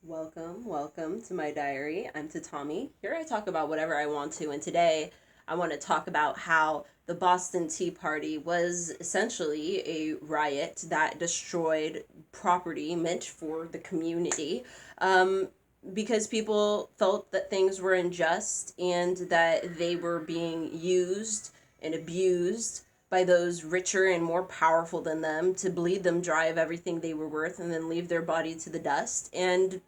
Welcome to my diary. I'm Tatami. Here I talk about whatever I want to, and today I want to talk about how the Boston Tea Party was essentially a riot that destroyed property meant for the community, um, because people felt that things were unjust and that they were being used and abused by those richer and more powerful than them to bleed them dry of everything they were worth and then leave their body to the dust and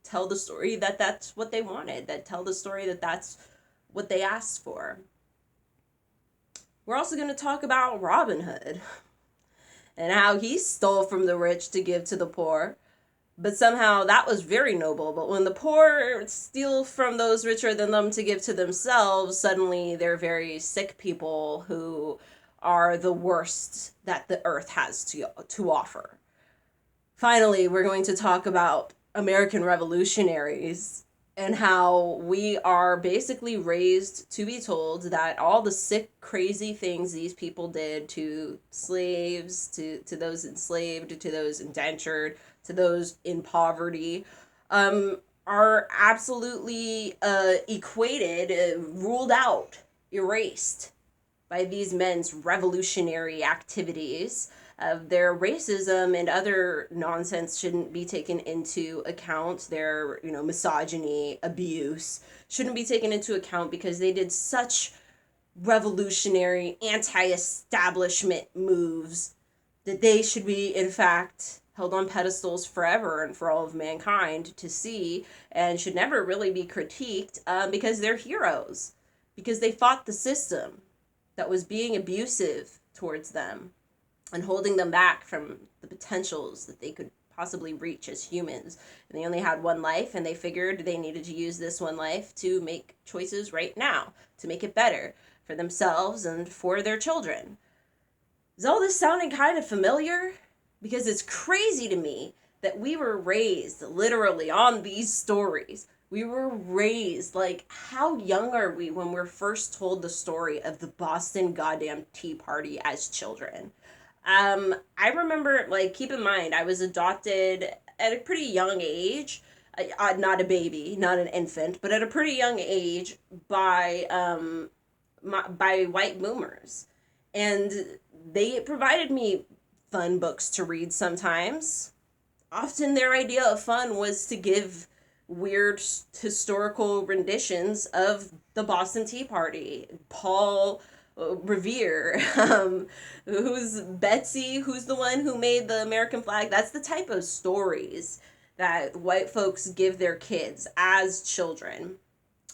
tell the story that that's what they wanted, that tell the story that that's what they asked for. We're also going to talk about Robin Hood and how he stole from the rich to give to the poor. But somehow that was very noble. But when the poor steal from those richer than them to give to themselves, suddenly they're very sick people who are the worst that the earth has to offer. Finally, we're going to talk about American Revolutionaries and how we are basically raised to be told that all the sick, crazy things these people did to slaves, to those enslaved, to those indentured, to those in poverty, are absolutely equated, ruled out, erased by these men's revolutionary activities. Their racism and other nonsense shouldn't be taken into account. Their, misogyny, abuse shouldn't be taken into account because they did such revolutionary, anti-establishment moves that they should be, in fact, held on pedestals forever and for all of mankind to see, and should never really be critiqued, because they're heroes, because they fought the system that was being abusive towards them and holding them back from the potentials that they could possibly reach as humans. And they only had one life, and they figured they needed to use this one life to make choices right now, to make it better for themselves and for their children. Is all this sounding kind of familiar? Because it's crazy to me that we were raised literally on these stories. We were raised, like, how young are we when we're first told the story of the Boston goddamn Tea Party as children? I remember, like, keep in mind, I was adopted at a pretty young age, not a baby, not an infant, but at a pretty young age by, by white boomers. And they provided me fun books to read sometimes. Often their idea of fun was to give weird historical renditions of the Boston Tea Party. Paul Revere, who's Betsy, who's the one who made the American flag. That's the type of stories that white folks give their kids as children.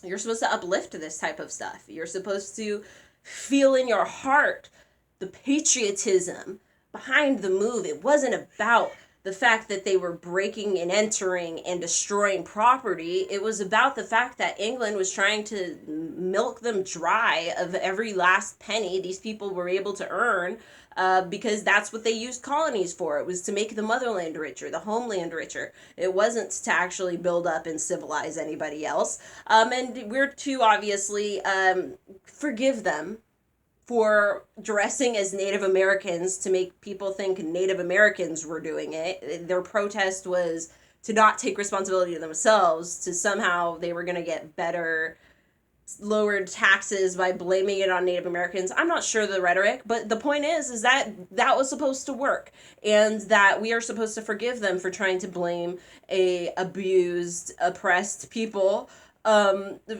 You're supposed to uplift this type of stuff. You're supposed to feel in your heart the patriotism behind the move. It wasn't about the fact that they were breaking and entering and destroying property. It was about the fact that England was trying to milk them dry of every last penny these people were able to earn, because that's what they used colonies for. It was to make the motherland richer, the homeland richer. It wasn't to actually build up and civilize anybody else. And we're to obviously forgive them for dressing as Native Americans to make people think Native Americans were doing it. Their protest was to not take responsibility to themselves, to somehow they were going to get better lowered taxes by blaming it on Native Americans. I'm not sure the rhetoric, but the point is that that was supposed to work, and that we are supposed to forgive them for trying to blame a abused, oppressed people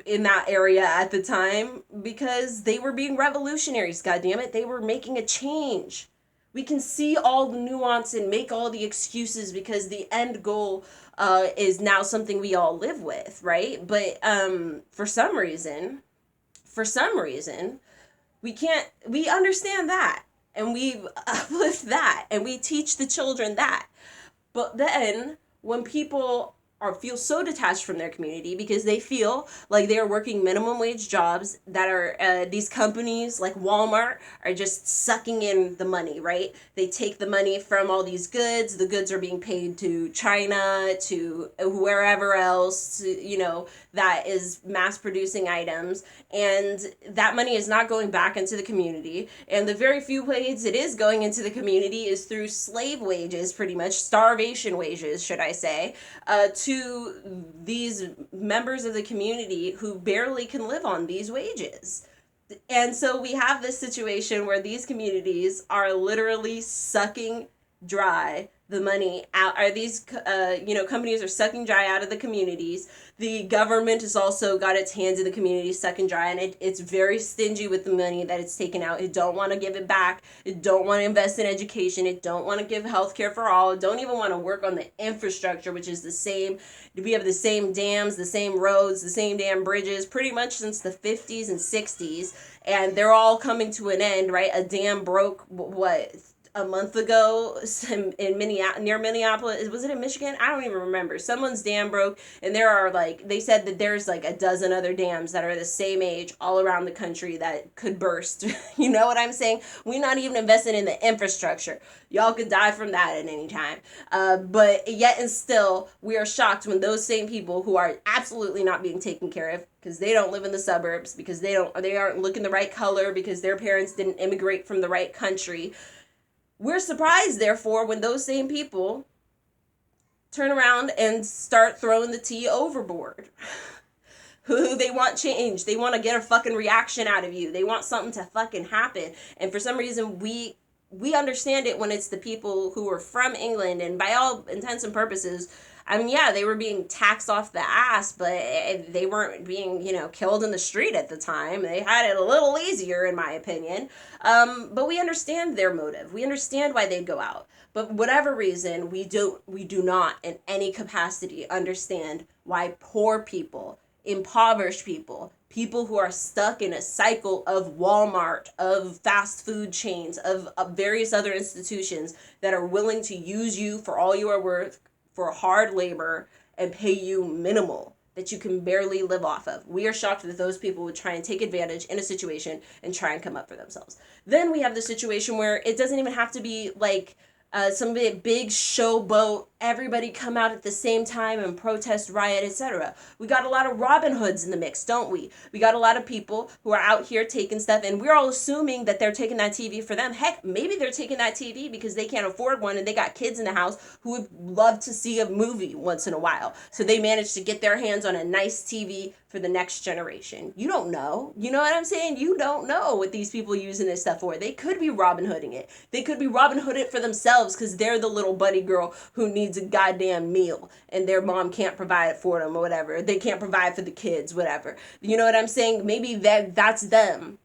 in that area at the time, because they were being revolutionaries. God damn it, they were making a change. We can see all the nuance and make all the excuses because the end goal is now something we all live with, right? But for some reason, we understand that, and we uplift that, and we teach the children that. But then when people feel so detached from their community because they feel like they are working minimum wage jobs, that are these companies like Walmart are just sucking in the money, right? They take the money from all these goods. The goods are being paid to China, to wherever else, that is mass producing items, and that money is not going back into the community. And the very few ways it is going into the community is through slave wages, pretty much starvation wages, should I say, to to these members of the community who barely can live on these wages. And so we have this situation where these communities are literally sucking dry the money out. Are these companies are sucking dry out of the communities. The government has also got its hands in the community sucking dry, and it's very stingy with the money that it's taken out. It don't want to give it back. It don't want to invest in education. It don't want to give health care for all. It don't even want to work on the infrastructure, which is the same. We have the same dams, the same roads, the same damn bridges, pretty much since the 50s and 60s, and they're all coming to an end, right? A dam broke, what, a month ago in Minneapolis, near Minneapolis. Was it in Michigan? I don't even remember. Someone's dam broke, and there are they said that there's like a dozen other dams that are the same age all around the country that could burst. You know what I'm saying? We're not even investing in the infrastructure. Y'all could die from that at any time. But yet and still, we are shocked when those same people who are absolutely not being taken care of, because they don't live in the suburbs, because they aren't looking the right color, because their parents didn't immigrate from the right country. We're surprised, therefore, when those same people turn around and start throwing the tea overboard. Who they want change. They want to get a fucking reaction out of you. They want something to fucking happen. And for some reason, we understand it when it's the people who are from England, and by all intents and purposes, I mean, yeah, they were being taxed off the ass, but they weren't being, killed in the street at the time. They had it a little easier, in my opinion. But we understand their motive. We understand why they'd go out. But whatever reason, we do not in any capacity understand why poor people, impoverished people, people who are stuck in a cycle of Walmart, of fast food chains, of various other institutions that are willing to use you for all you are worth, for hard labor, and pay you minimal that you can barely live off of. We are shocked that those people would try and take advantage in a situation and try and come up for themselves. Then we have the situation where it doesn't even have to be like some big showboat, everybody come out at the same time and protest, riot, etc. We got a lot of Robin Hoods in the mix, don't we? We got a lot of people who are out here taking stuff, and we're all assuming that they're taking that TV for them. Heck, maybe they're taking that TV because they can't afford one and they got kids in the house who would love to see a movie once in a while. So they managed to get their hands on a nice TV for the next generation. You don't know. You know what I'm saying? You don't know what these people using this stuff for. They could be Robin Hooding it. They could be Robin Hood it for themselves because they're the little bunny girl who needs a goddamn meal and their mom can't provide it for them or whatever. They can't provide for the kids, whatever. You know what I'm saying? Maybe that's them.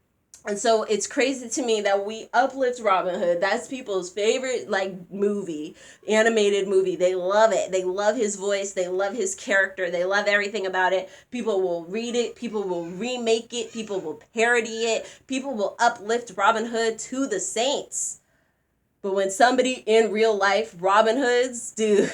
And so it's crazy to me that we uplift Robin Hood. That's people's favorite, movie, animated movie. They love it. They love his voice. They love his character. They love everything about it. People will read it. People will remake it. People will parody it. People will uplift Robin Hood to the saints. But when somebody in real life, Robin Hoods, dude,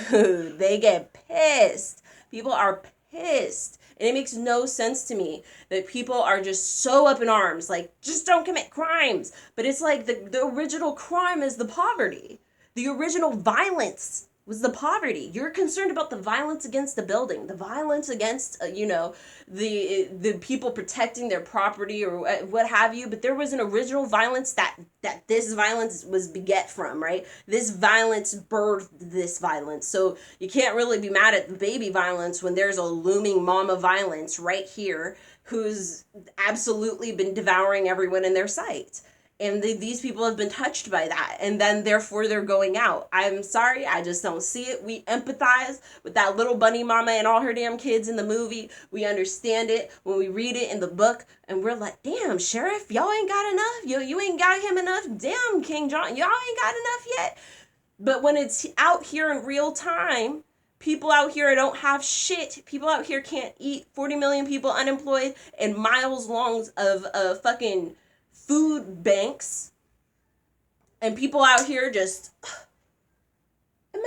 they get pissed. People are pissed. And it makes no sense to me that people are just so up in arms, just don't commit crimes. But it's like the original crime is the poverty. The original violence was the poverty. You're concerned about the violence against the building, the violence against, the people protecting their property or what have you. But there was an original violence that this violence was beget from, right? This violence birthed this violence. So you can't really be mad at the baby violence when there's a looming mama violence right here who's absolutely been devouring everyone in their sight. And these people have been touched by that. And then, therefore, they're going out. I'm sorry, I just don't see it. We empathize with that little bunny mama and all her damn kids in the movie. We understand it when we read it in the book. And we're like, damn, Sheriff, y'all ain't got enough? You ain't got him enough? Damn, King John, y'all ain't got enough yet? But when it's out here in real time, people out here don't have shit. People out here can't eat. 40 million people unemployed and miles long of fucking food banks, and people out here just, why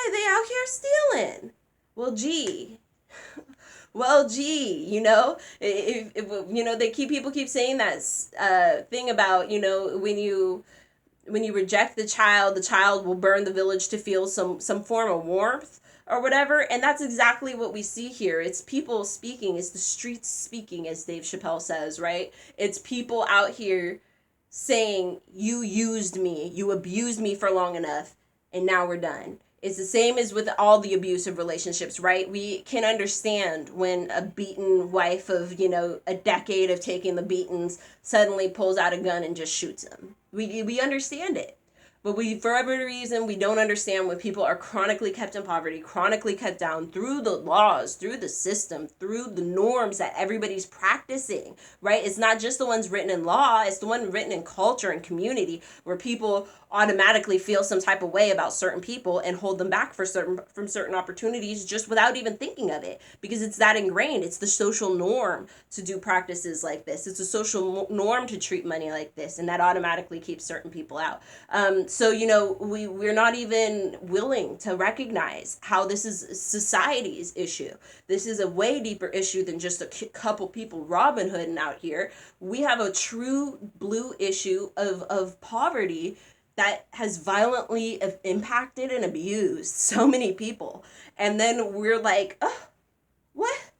are they out here stealing? Well, gee, people keep saying that thing about, when you reject the child will burn the village to feel some form of warmth or whatever. And that's exactly what we see here. It's people speaking. It's the streets speaking, as Dave Chappelle says, right? It's people out here saying, you used me, you abused me for long enough, and now we're done. It's the same as with all the abusive relationships, right? We can understand when a beaten wife of, a decade of taking the beatings suddenly pulls out a gun and just shoots him. We understand it. But for every reason, we don't understand when people are chronically kept in poverty, chronically kept down through the laws, through the system, through the norms that everybody's practicing, right? It's not just the ones written in law, it's the one written in culture and community, where people automatically feel some type of way about certain people and hold them back from certain opportunities just without even thinking of it, because it's that ingrained. It's the social norm to do practices like this. It's a social norm to treat money like this, and that automatically keeps certain people out. So we're not even willing to recognize how this is society's issue. This is a way deeper issue than just a couple people Robin Hooding out here. We have a true blue issue of poverty that has violently impacted and abused so many people. And then we're like, oh, what?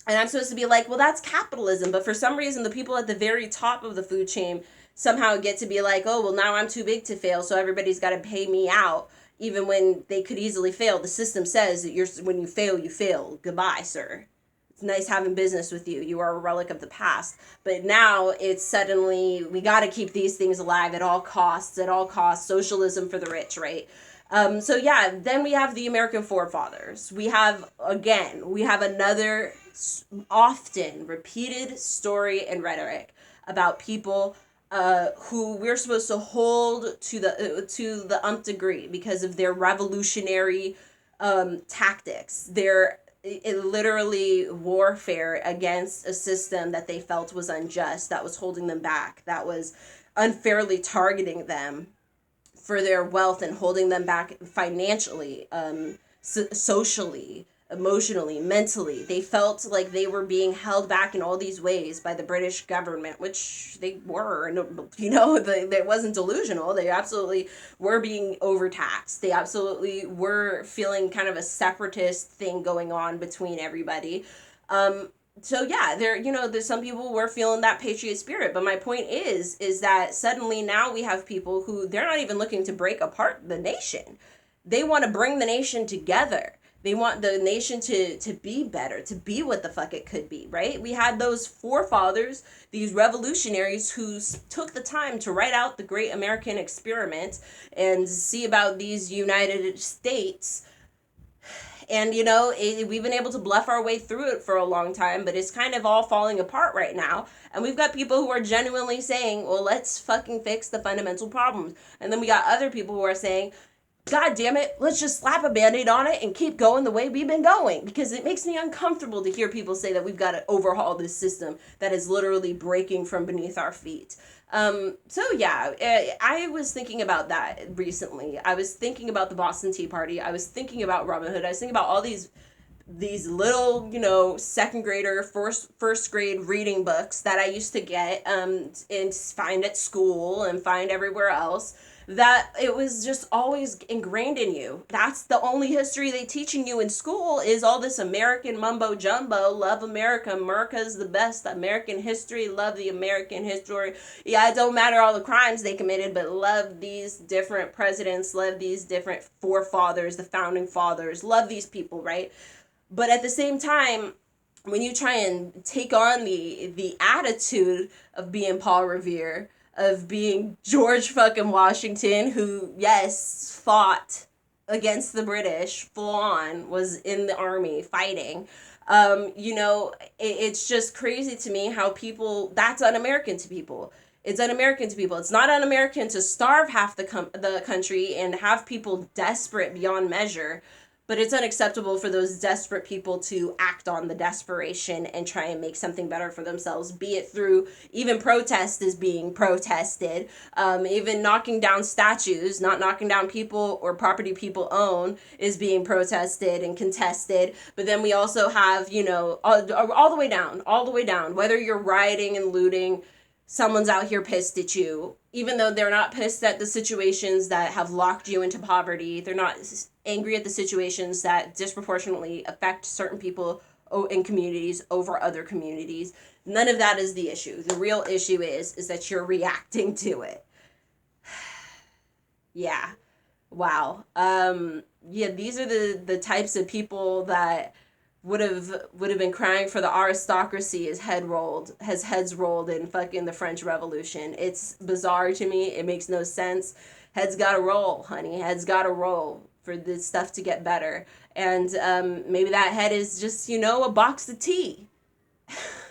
And I'm supposed to be like, well, that's capitalism. But for some reason, the people at the very top of the food chain somehow get to be like, oh, well, now I'm too big to fail, so everybody's got to pay me out, even when they could easily fail. The system says that when you fail, you fail. Goodbye, sir. It's nice having business with you. You are a relic of the past. But now it's suddenly, we got to keep these things alive at all costs, socialism for the rich, right? Then we have the American forefathers. We have another often repeated story and rhetoric about people who we're supposed to hold to the nth degree because of their revolutionary tactics. Their literally warfare against a system that they felt was unjust, that was holding them back, that was unfairly targeting them for their wealth and holding them back financially, socially, emotionally, mentally. They felt like they were being held back in all these ways by the British government, which they were. And it wasn't delusional. They absolutely were being overtaxed. They absolutely were feeling kind of a separatist thing going on between everybody. There's some people were feeling that patriot spirit, but my point is that suddenly now we have people who, they're not even looking to break apart the nation. They want to bring the nation together. They want the nation to be better, to be what the fuck it could be, right? We had those forefathers, these revolutionaries who took the time to write out the great American experiment and see about these United States. And, we've been able to bluff our way through it for a long time, but it's kind of all falling apart right now. And we've got people who are genuinely saying, well, let's fucking fix the fundamental problems. And then we got other people who are saying, God damn it, let's just slap a Band-Aid on it and keep going the way we've been going. Because it makes me uncomfortable to hear people say that we've got to overhaul this system that is literally breaking from beneath our feet. I was thinking about that recently. I was thinking about the Boston Tea Party. I was thinking about Robin Hood. I was thinking about all these little, second grader, first grade reading books that I used to get and find at school and find everywhere else, that it was just always ingrained in you. That's the only history they teaching you in school, is all this American mumbo jumbo. Love America. America's the best. American history. Love the American history. Yeah, it don't matter all the crimes they committed, but love these different presidents. Love these different forefathers, the founding fathers. Love these people, right? But at the same time, when you try and take on the attitude of being Paul Revere, of being George fucking Washington, who, yes, fought against the British, full on, was in the army fighting, it's just crazy to me how people, that's un-American to people. It's un-American to people. It's not un-American to starve half the country and have people desperate beyond measure. But it's unacceptable for those desperate people to act on the desperation and try and make something better for themselves, be it through even protest is being protested, even knocking down statues, not knocking down people or property people own, is being protested and contested. But then we also have, all the way down, whether you're rioting and looting, someone's out here pissed at you, even though they're not pissed at the situations that have locked you into poverty. They're not angry at the situations that disproportionately affect certain people in communities over other communities. None of that is the issue. The real issue is that you're reacting to it. Yeah. Wow. Yeah, these are the types of people that would have been crying for the aristocracy as heads rolled in fucking the French Revolution. It's bizarre to me. It makes no sense. Heads gotta roll, honey. Heads gotta roll for this stuff to get better. And maybe that head is just, a box of tea.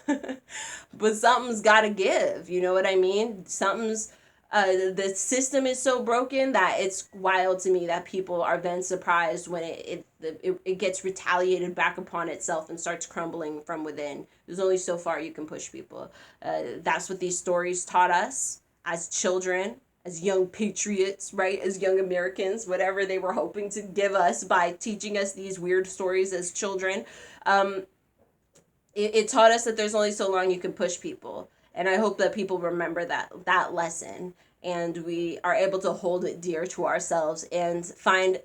But something's got to give. You know what I mean? The system is so broken that it's wild to me that people are then surprised when it gets retaliated back upon itself and starts crumbling from within. There's only so far you can push people. That's what these stories taught us as children, as young patriots, right? As young Americans, whatever they were hoping to give us by teaching us these weird stories as children. Um, it taught us that there's only so long you can push people, and I hope that people remember that lesson, and we are able to hold it dear to ourselves and find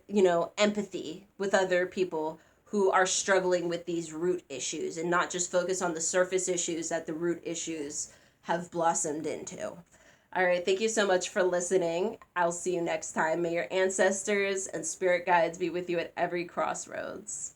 empathy with other people who are struggling with these root issues, and not just focus on the surface issues that the root issues have blossomed into. All right, thank you so much for listening. I'll see you next time. May your ancestors and spirit guides be with you at every crossroads.